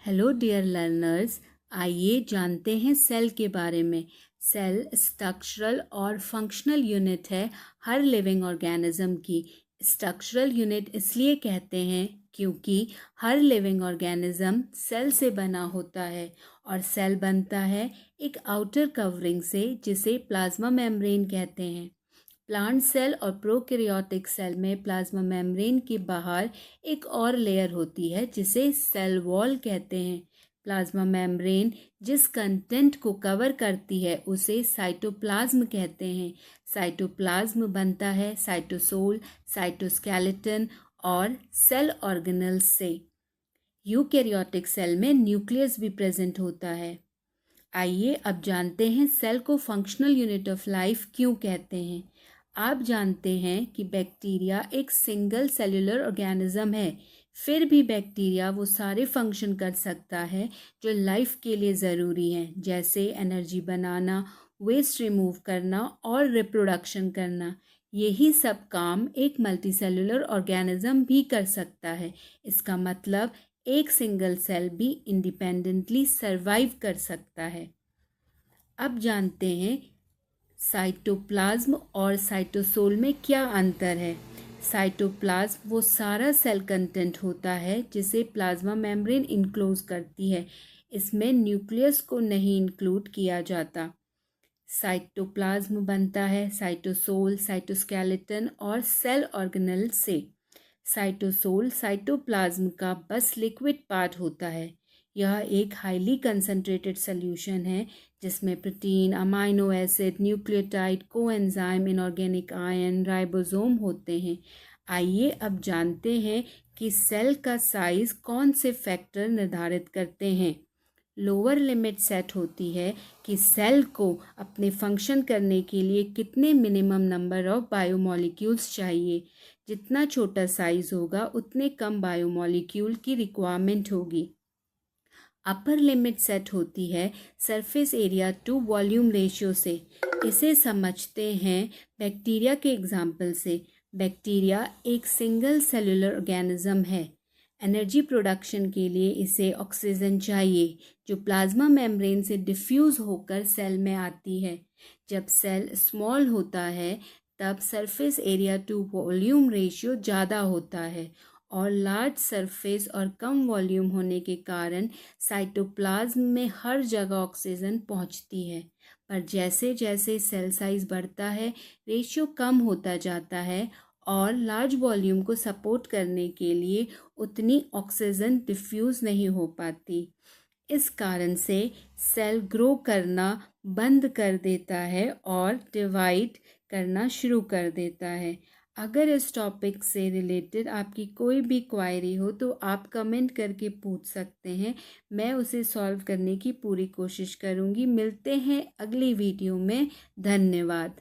Hello dear learners, आइए जानते हैं सेल के बारे में। सेल स्ट्रक्चरल और फंक्शनल यूनिट है हर लिविंग ऑर्गेनिज्म की। स्ट्रक्चरल यूनिट इसलिए कहते हैं क्योंकि हर लिविंग ऑर्गेनिज्म सेल से बना होता है और सेल बनता है एक आउटर कवरिंग से जिसे प्लाज्मा मेम्ब्रेन कहते हैं। प्लांट सेल और प्रोकैरियोटिक सेल में प्लाज्मा मेम्ब्रेन के बाहर एक और लेयर होती है जिसे सेल वॉल कहते हैं। प्लाज्मा मेम्ब्रेन जिस कंटेंट को कवर करती है उसे साइटोप्लाज्म कहते हैं। साइटोप्लाज्म बनता है साइटोसोल, साइटोस्केलेटन और सेल ऑर्गेनल्स से। यूकैरियोटिक सेल में न्यूक्लियस भी प्रेजेंट होता है। आइए अब जानते हैं सेल को फंक्शनल यूनिट ऑफ लाइफ क्यों कहते हैं। आप जानते हैं कि बैक्टीरिया एक सिंगल सेलुलर ऑर्गेनिज्म है, फिर भी बैक्टीरिया वो सारे फंक्शन कर सकता है जो लाइफ के लिए ज़रूरी हैं, जैसे एनर्जी बनाना, वेस्ट रिमूव करना और रिप्रोडक्शन करना। यही सब काम एक मल्टीसेलुलर ऑर्गेनिज्म भी कर सकता है। इसका मतलब एक सिंगल सेल भी इंडिपेंडेंटली सरवाइव कर सकता है। अब जानते हैं साइटोप्लाज्म और साइटोसोल में क्या अंतर है। साइटोप्लाज्म वो सारा सेल कंटेंट होता है जिसे प्लाज्मा मेम्ब्रेन इनक्लोज करती है। इसमें न्यूक्लियस को नहीं इंक्लूड किया जाता। साइटोप्लाज्म बनता है साइटोसोल, साइटोस्केलेटन और सेल ऑर्गेनल से। साइटोसोल साइटोप्लाज्म का बस लिक्विड पार्ट होता है। यह एक हाईली कंसंट्रेटेड सॉल्यूशन है जिसमें protein, amino acid, nucleotide, coenzyme, inorganic ion, ribosome होते हैं। आइए अब जानते हैं कि सेल का साइज कौन से फैक्टर निर्धारित करते हैं। लोअर लिमिट सेट होती है कि सेल को अपने फंक्शन करने के लिए कितने मिनिमम नंबर ऑफ बायोमॉलिक्यूल्स चाहिए। जितना छोटा साइज होगा उतने कम बायोमॉलिक्यूल की रिक्वायरमेंट होगी। अपर लिमिट सेट होती है surface area to volume ratio से। इसे समझते हैं बैक्टीरिया के एग्जाम्पल से। बैक्टीरिया एक सिंगल सेलुलर ऑर्गेनिज्म है। एनर्जी प्रोडक्शन के लिए इसे ऑक्सीजन चाहिए जो प्लाज्मा मेम्ब्रेन से डिफ्यूज़ होकर सेल में आती है। जब सेल स्मॉल होता है तब surface area to volume ratio ज़्यादा होता है और लार्ज सरफेस और कम वॉल्यूम होने के कारण साइटोप्लाज्म में हर जगह ऑक्सीजन पहुंचती है। पर जैसे जैसे सेल साइज बढ़ता है रेशियो कम होता जाता है और लार्ज वॉल्यूम को सपोर्ट करने के लिए उतनी ऑक्सीजन डिफ्यूज़ नहीं हो पाती। इस कारण से सेल ग्रो करना बंद कर देता है और डिवाइड करना शुरू कर देता है। अगर इस टॉपिक से रिलेटेड आपकी कोई भी क्वायरी हो तो आप कमेंट करके पूछ सकते हैं। मैं उसे सॉल्व करने की पूरी कोशिश करूँगी। मिलते हैं अगली वीडियो में। धन्यवाद।